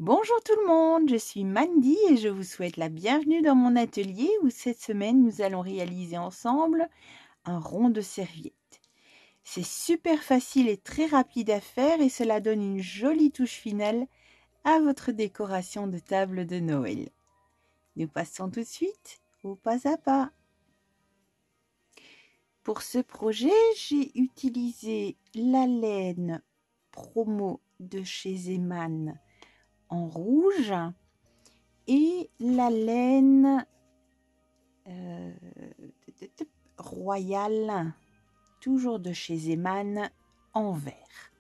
Bonjour tout le monde, je suis Mandy et je vous souhaite la bienvenue dans mon atelier où cette semaine nous allons réaliser ensemble un rond de serviette. C'est super facile et très rapide à faire et cela donne une jolie touche finale à votre décoration de table de Noël. Nous passons tout de suite au pas à pas. Pour ce projet, j'ai utilisé la laine promo de chez Zeman en rouge et la laine royale, toujours de chez Zeman, en vert.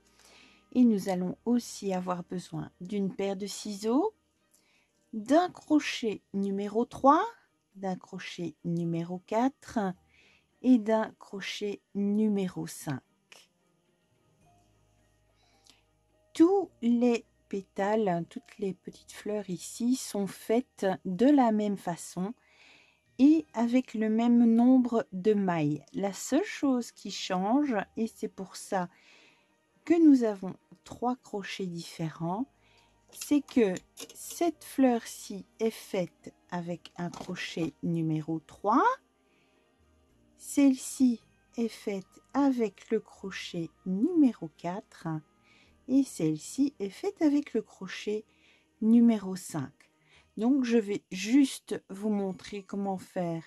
Et nous allons aussi avoir besoin d'une paire de ciseaux, d'un crochet numéro 3, d'un crochet numéro 4 et d'un crochet numéro 5. Tous les pétales, toutes les petites fleurs ici sont faites de la même façon et avec le même nombre de mailles. La seule chose qui change, et c'est pour ça que nous avons 3 crochets différents, c'est que cette fleur-ci est faite avec un crochet numéro 3, celle-ci est faite avec le crochet numéro 4 et celle-ci est faite avec le crochet numéro 5. Donc je vais juste vous montrer comment faire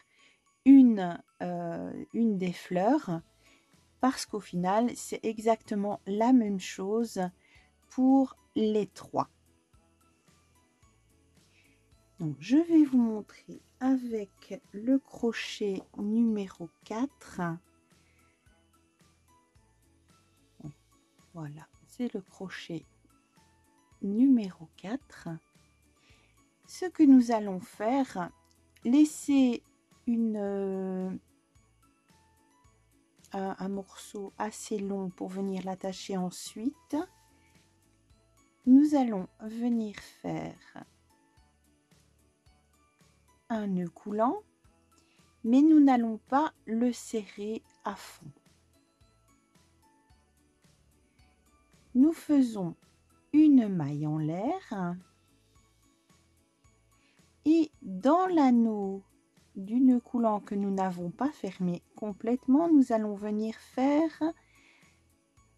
une des fleurs parce qu'au final c'est exactement la même chose pour les 3. Donc je vais vous montrer avec le crochet numéro 4. Voilà, c'est le crochet numéro 4. Ce que nous allons faire, laisser un morceau assez long pour venir l'attacher ensuite. Nous allons venir faire un nœud coulant, mais nous n'allons pas le serrer à fond. Nous faisons une maille en l'air et dans l'anneau du nœud coulant que nous n'avons pas fermé complètement, nous allons venir faire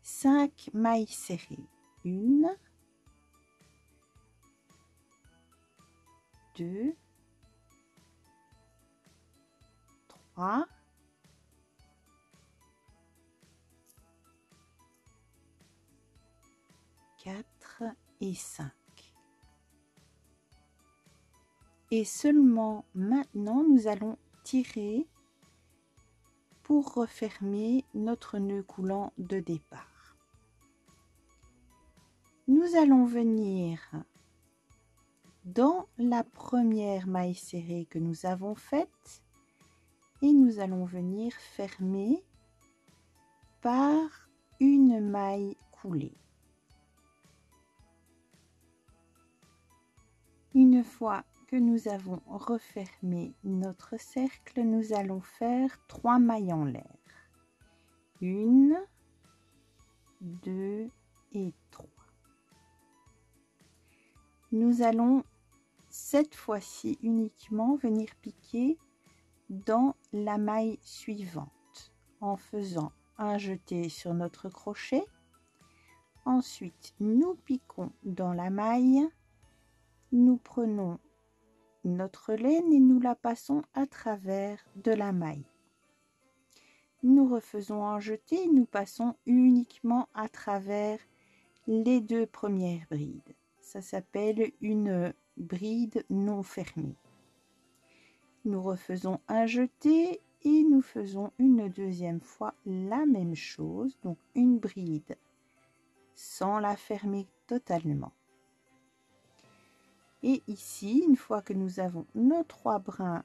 5 mailles serrées. 1, 2, 3, 4 et 5. Et seulement maintenant, nous allons tirer pour refermer notre nœud coulant de départ. Nous allons venir dans la première maille serrée que nous avons faite et nous allons venir fermer par une maille coulée. Une fois que nous avons refermé notre cercle, nous allons faire 3 mailles en l'air. 1, 2 et 3. Nous allons cette fois-ci uniquement venir piquer dans la maille suivante en faisant un jeté sur notre crochet. Ensuite, nous piquons dans la maille, nous prenons notre laine et nous la passons à travers de la maille. Nous refaisons un jeté, nous passons uniquement à travers les 2 premières brides. Ça s'appelle une bride non fermée. Nous refaisons un jeté et nous faisons une deuxième fois la même chose, donc une bride sans la fermer totalement. Et ici, une fois que nous avons nos 3 brins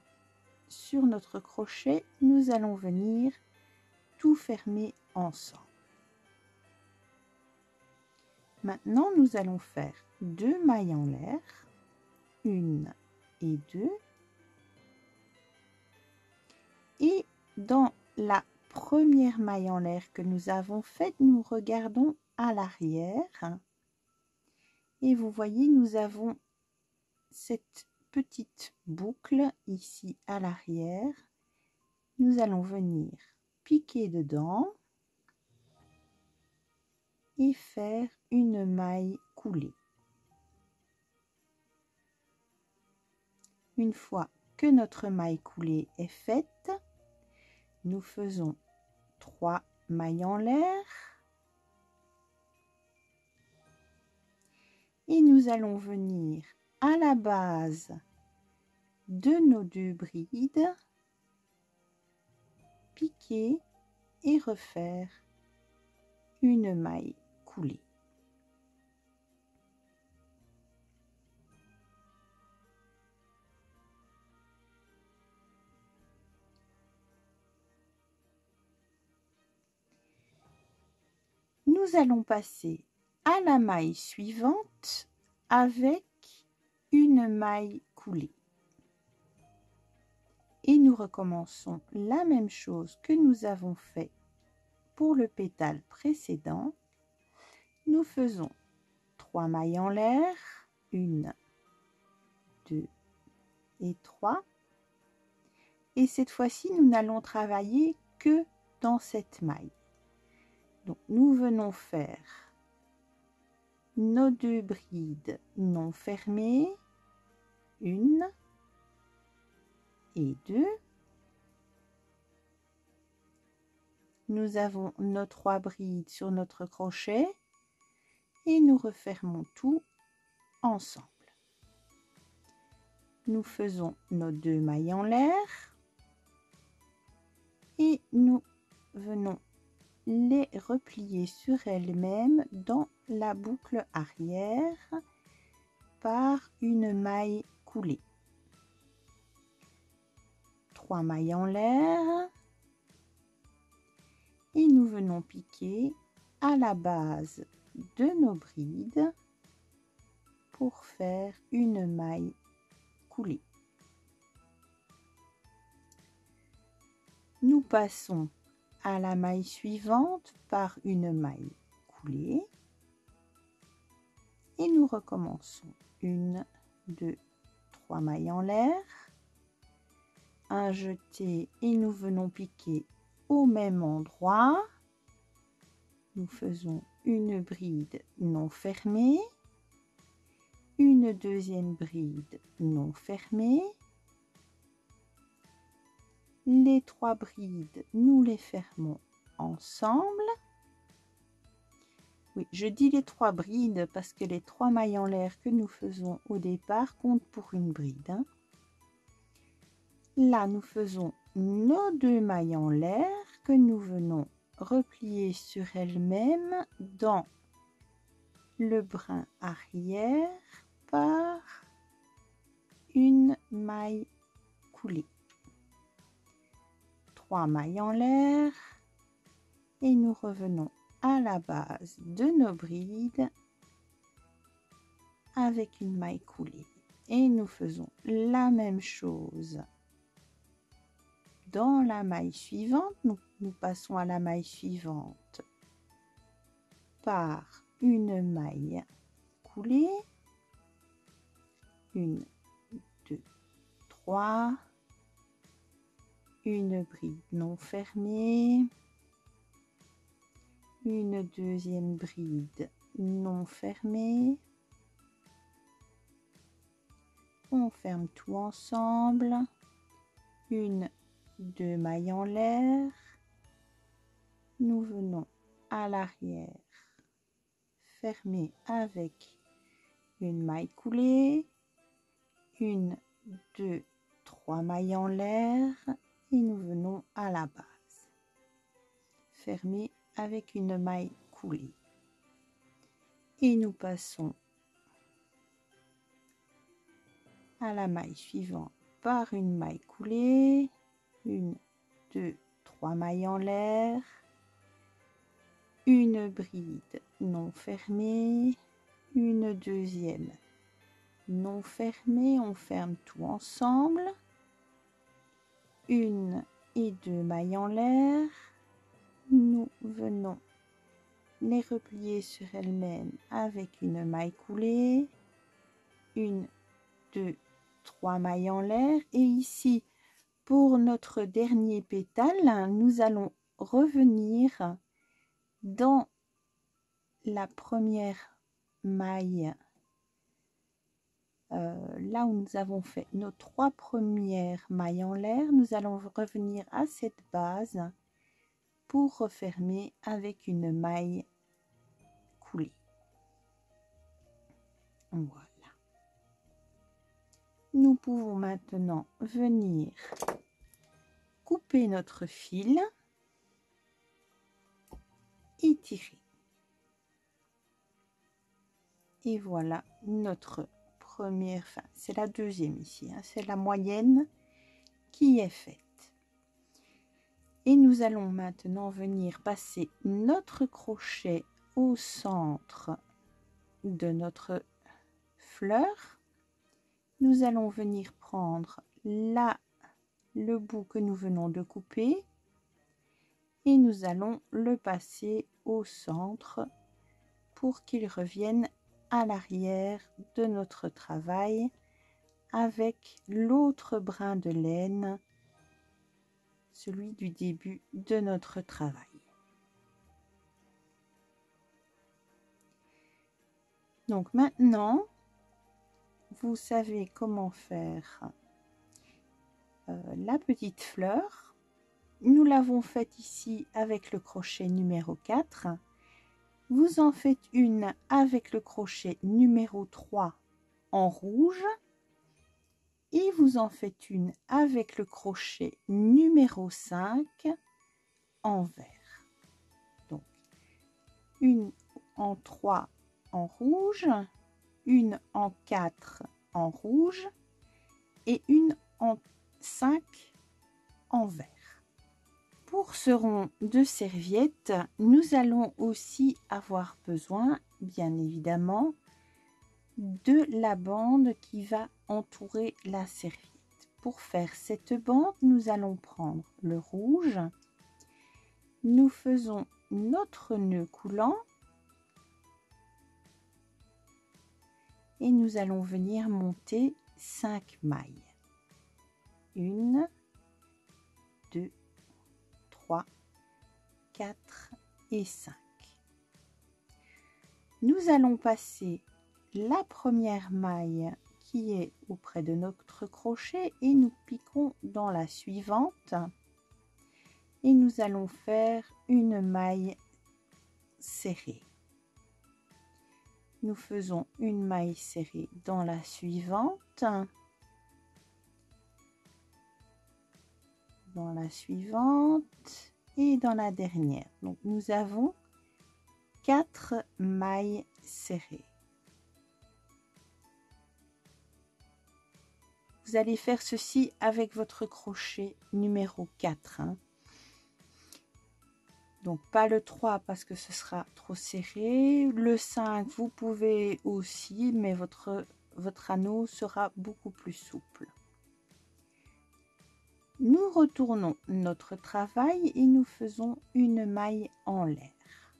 sur notre crochet, nous allons venir tout fermer ensemble. Maintenant, nous allons faire 2 mailles en l'air, 1 et 2. Et dans la première maille en l'air que nous avons faite, nous regardons à l'arrière Et vous voyez, nous avons cette petite boucle ici à l'arrière. Nous allons venir piquer dedans et faire une maille coulée. Une fois que notre maille coulée est faite, nous faisons 3 mailles en l'air et nous allons venir à la base de nos 2 brides, piquer et refaire une maille coulée. Nous allons passer à la maille suivante avec une maille coulée. Et nous recommençons la même chose que nous avons fait pour le pétale précédent. Nous faisons 3 mailles en l'air, 1, 2 et 3. Et cette fois-ci, nous n'allons travailler que dans cette maille. Donc, nous venons faire nos 2 brides non fermées, 1 et 2. Nous avons nos 3 brides sur notre crochet et nous refermons tout ensemble. Nous faisons nos 2 mailles en l'air et nous venons les replier sur elles-mêmes dans la boucle arrière par une maille coulée. 3 mailles en l'air et nous venons piquer à la base de nos brides pour faire une maille coulée. Nous passons à la maille suivante par une maille coulée et nous recommençons 1, 2, 3 mailles en l'air, un jeté et nous venons piquer au même endroit. Nous faisons une bride non fermée, une deuxième bride non fermée. Les 3 brides, nous les fermons ensemble. Oui, je dis les 3 brides parce que les 3 mailles en l'air que nous faisons au départ comptent pour une bride, hein. Là, nous faisons nos 2 mailles en l'air que nous venons replier sur elles-mêmes dans le brin arrière par une maille coulée. 3 mailles en l'air et nous revenons à la base de nos brides avec une maille coulée et nous faisons la même chose dans la maille suivante. Nous passons à la maille suivante par une maille coulée, 1, 2, 3, une bride non fermée, une deuxième bride non fermée, on ferme tout ensemble, 1, 2 mailles en l'air, nous venons à l'arrière fermer avec une maille coulée, 1, 2, 3 mailles en l'air et nous venons à la base fermer avec une maille coulée et nous passons à la maille suivante par une maille coulée, 1, 2, 3 mailles en l'air, une bride non fermée, une deuxième non fermée, on ferme tout ensemble, 1 et 2 mailles en l'air, nous venons les replier sur elles-mêmes avec une maille coulée, 1, 2, 3 mailles en l'air. Et ici, pour notre dernier pétale, nous allons revenir dans la première maille, là où nous avons fait nos 3 premières mailles en l'air. Nous allons revenir à cette base pour refermer avec une maille coulée. Voilà. Nous pouvons maintenant venir couper notre fil et tirer. Et voilà notre première, enfin c'est la deuxième ici, hein, c'est la moyenne qui est faite. Et nous allons maintenant venir passer notre crochet au centre de notre fleur. Nous allons venir prendre là le bout que nous venons de couper et nous allons le passer au centre pour qu'il revienne à l'arrière de notre travail avec l'autre brin de laine, celui du début de notre travail. Donc maintenant, vous savez comment faire la petite fleur. Nous l'avons faite ici avec le crochet numéro 4. Vous en faites une avec le crochet numéro 3 en rouge et vous en faites une avec le crochet numéro 5 en vert. Donc une en 3 en rouge, une en 4 en rouge et une en 5 en vert. Pour ce rond de serviette, nous allons aussi avoir besoin, bien évidemment, de la bande qui va entourer la serviette. Pour faire cette bande, nous allons prendre le rouge, nous faisons notre nœud coulant et nous allons venir monter 5 mailles. 1, 2, 3, 4 et 5. Nous allons passer la première maille qui est auprès de notre crochet et nous piquons dans la suivante et nous allons faire une maille serrée. Nous faisons une maille serrée dans la suivante, et dans la dernière. Donc nous avons 4 mailles serrées. Vous allez faire ceci avec votre crochet numéro 4. Hein. Donc pas le 3 parce que ce sera trop serré. Le 5, vous pouvez aussi, mais votre anneau sera beaucoup plus souple. Nous retournons notre travail et nous faisons une maille en l'air.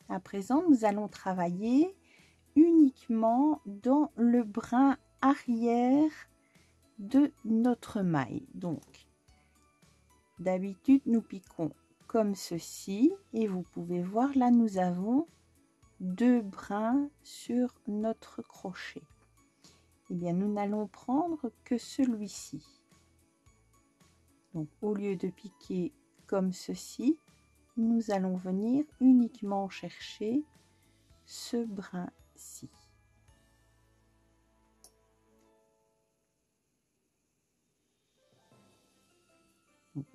À présent, nous allons travailler uniquement dans le brin arrière de notre maille. Donc, d'habitude, nous piquons comme ceci et vous pouvez voir là, nous avons 2 brins sur notre crochet. Eh bien, nous n'allons prendre que celui-ci. Donc, au lieu de piquer comme ceci, nous allons venir uniquement chercher ce brin-ci.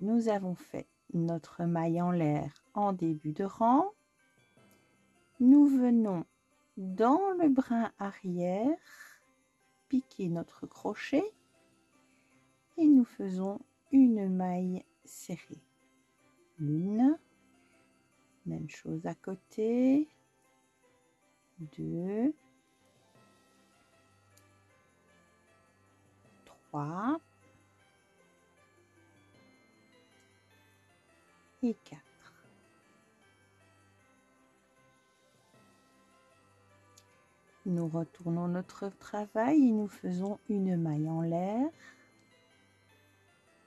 Nous avons fait notre maille en l'air en début de rang. Nous venons dans le brin arrière, piquer notre crochet et nous faisons une maille serrée. Une, même chose à côté, 2, 3 et 4. Nous retournons notre travail et nous faisons une maille en l'air.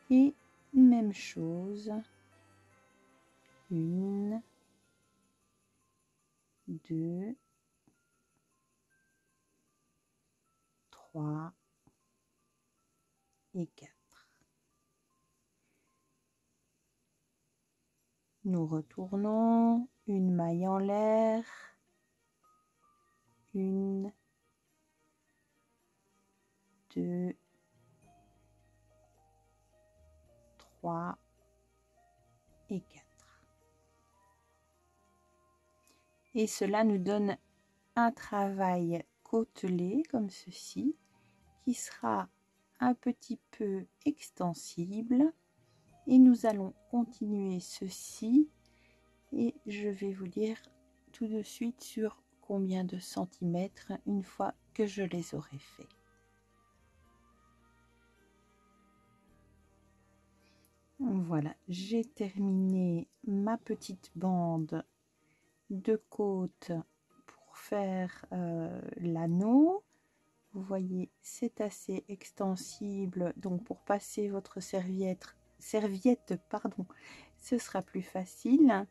Et même chose. 1, 2, 3 et 4. Nous retournons, une maille en l'air, 1, 2, 3 et 4. Et cela nous donne un travail côtelé comme ceci, qui sera un petit peu extensible. Et nous allons continuer ceci et je vais vous dire tout de suite sur combien de centimètres une fois que je les aurai faits. Voilà, j'ai terminé ma petite bande de côte pour faire l'anneau. Vous voyez, c'est assez extensible, donc pour passer votre serviette, pardon, ce sera plus facile.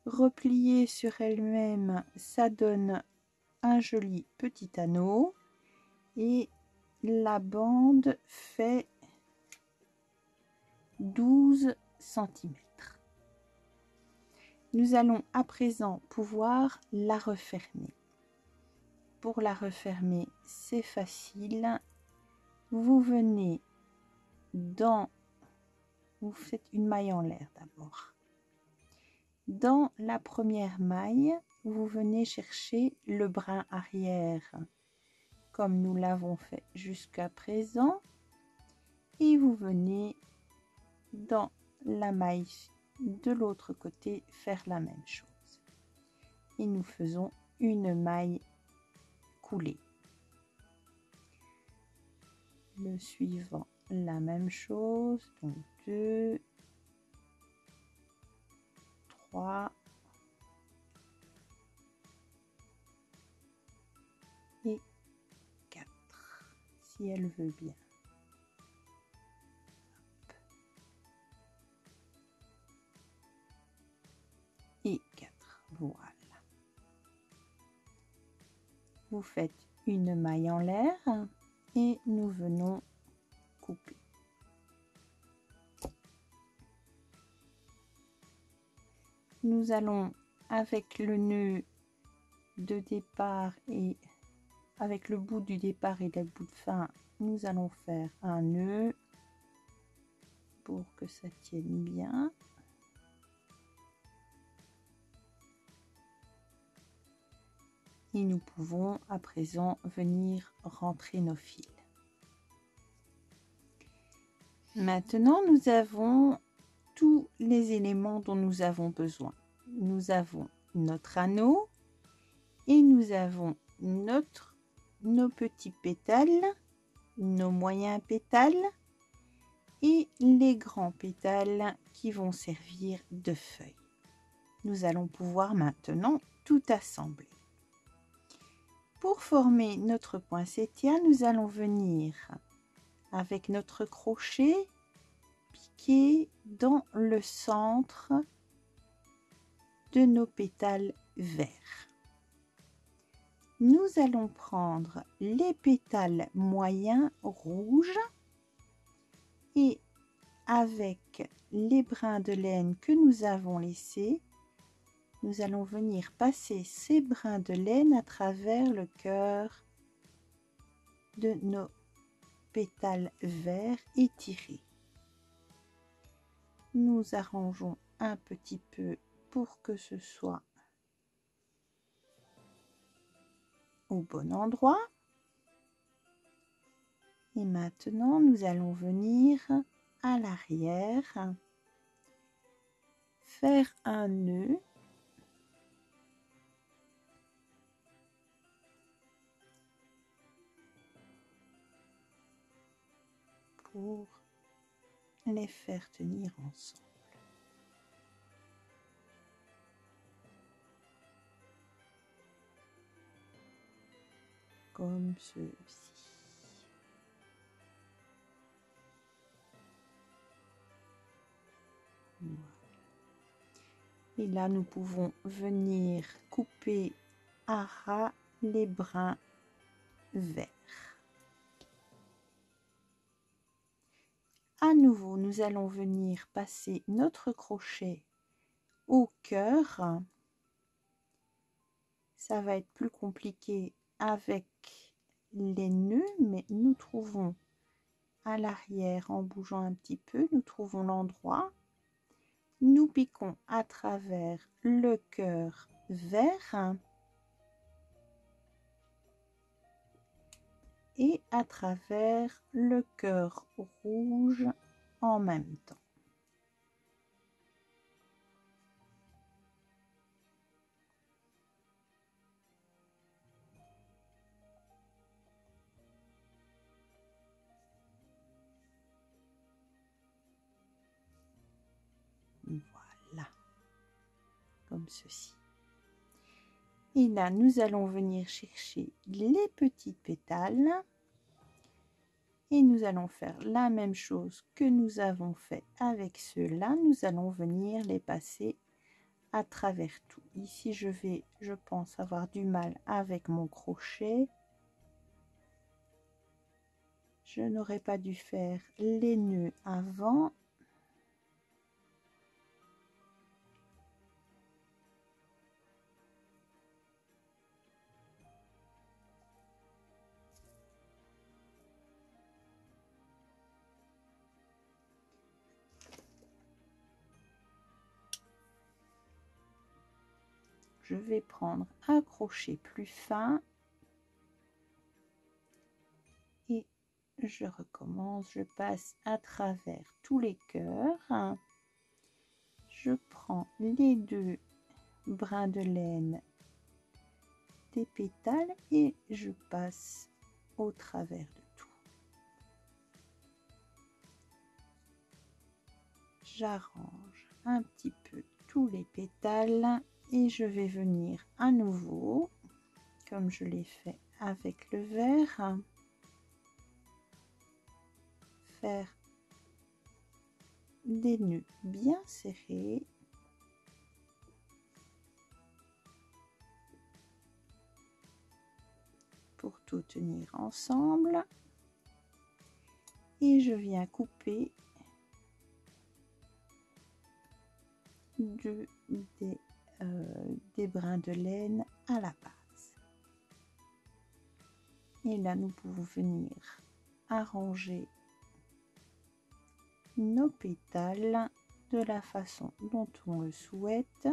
Replier sur elle-même, ça donne un joli petit anneau et la bande fait 12 cm. Nous allons à présent pouvoir la refermer. Pour la refermer, c'est facile. Vous venez dans... Vous faites une maille en l'air d'abord. Dans la première maille, vous venez chercher le brin arrière, comme nous l'avons fait jusqu'à présent. Et vous venez dans la maille de l'autre côté faire la même chose. Et nous faisons une maille coulée. Le suivant, la même chose, donc 2, 3 et 4, si elle veut bien. Et 4, voilà. Vous faites une maille en l'air et nous venons couper. Nous allons avec le nœud de départ et avec le bout du départ et le bout de fin, nous allons faire un nœud pour que ça tienne bien. Et nous pouvons à présent venir rentrer nos fils. Maintenant, nous avons tous les éléments dont nous avons besoin. Nous avons notre anneau et nous avons nos petits pétales, nos moyens pétales et les grands pétales qui vont servir de feuilles. Nous allons pouvoir maintenant tout assembler. Pour former notre poinsettia, nous allons venir avec notre crochet piquer dans le centre de nos pétales verts. Nous allons prendre les pétales moyens rouges et avec les brins de laine que nous avons laissés, nous allons venir passer ces brins de laine à travers le cœur de nos pétales verts étirés. Nous arrangeons un petit peu pour que ce soit au bon endroit. Et maintenant, nous allons venir à l'arrière, faire un nœud pour les faire tenir ensemble. comme ceci. Voilà. Et là, nous pouvons venir couper à ras les brins verts. À nouveau, nous allons venir passer notre crochet au cœur. Ça va être plus compliqué avec les nœuds, mais nous trouvons à l'arrière, en bougeant un petit peu, nous trouvons l'endroit. Nous piquons à travers le cœur vert et à travers le cœur rouge en même temps. Voilà, comme ceci. Et là, nous allons venir chercher les petits pétales et nous allons faire la même chose que nous avons fait avec ceux-là. Nous allons venir les passer à travers tout. Ici, je pense avoir du mal avec mon crochet. Je n'aurais pas dû faire les nœuds avant. Je vais prendre un crochet plus fin et je recommence. Je passe à travers tous les cœurs. Je prends les deux brins de laine des pétales et je passe au travers de tout. J'arrange un petit peu tous les pétales et je vais venir à nouveau, comme je l'ai fait avec le vert, faire des nœuds bien serrés pour tout tenir ensemble et je viens couper des brins de laine à la base. Et là, nous pouvons venir arranger nos pétales de la façon dont on le souhaite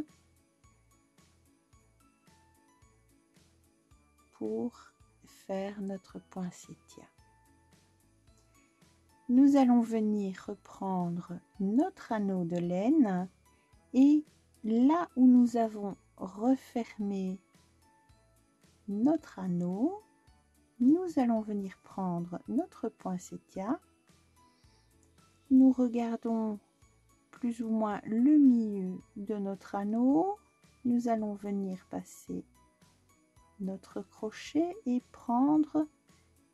pour faire notre poinsettia. Nous allons venir reprendre notre anneau de laine et là où nous avons refermé notre anneau, nous allons venir prendre notre poinsettia. Nous regardons plus ou moins le milieu de notre anneau. Nous allons venir passer notre crochet et prendre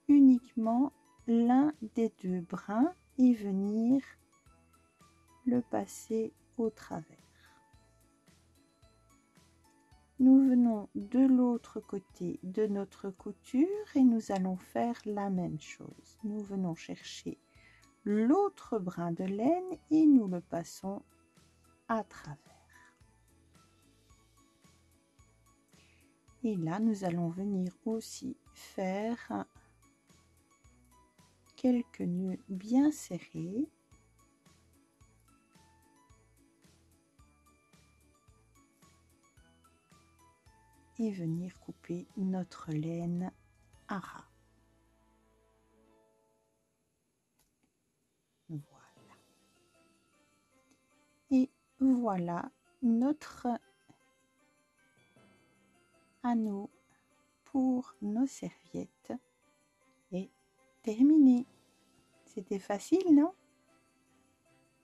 uniquement l'un des deux brins et venir le passer au travers. Nous venons de l'autre côté de notre couture et nous allons faire la même chose. Nous venons chercher l'autre brin de laine et nous le passons à travers. Et là, nous allons venir aussi faire quelques nœuds bien serrés. Et venir couper notre laine à ras. Voilà. Et voilà, notre anneau pour nos serviettes est terminé. C'était facile, non?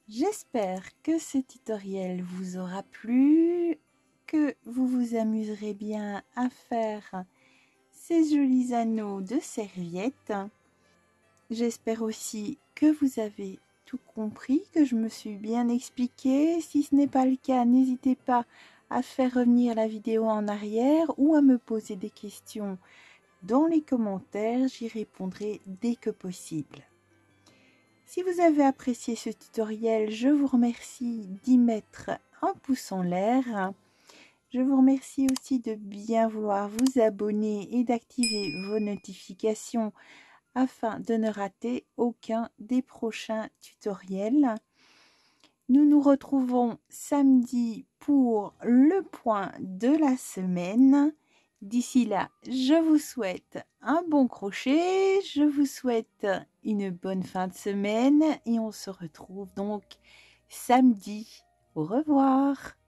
J'espère que ce tutoriel vous aura plu, que vous vous amuserez bien à faire ces jolis anneaux de serviette. J'espère aussi que vous avez tout compris, que je me suis bien expliquée. Si ce n'est pas le cas, n'hésitez pas à faire revenir la vidéo en arrière ou à me poser des questions dans les commentaires. J'y répondrai dès que possible. Si vous avez apprécié ce tutoriel, je vous remercie d'y mettre un pouce en l'air. Je vous remercie aussi de bien vouloir vous abonner et d'activer vos notifications afin de ne rater aucun des prochains tutoriels. Nous nous retrouvons samedi pour le point de la semaine. D'ici là, je vous souhaite un bon crochet, je vous souhaite une bonne fin de semaine et on se retrouve donc samedi. Au revoir.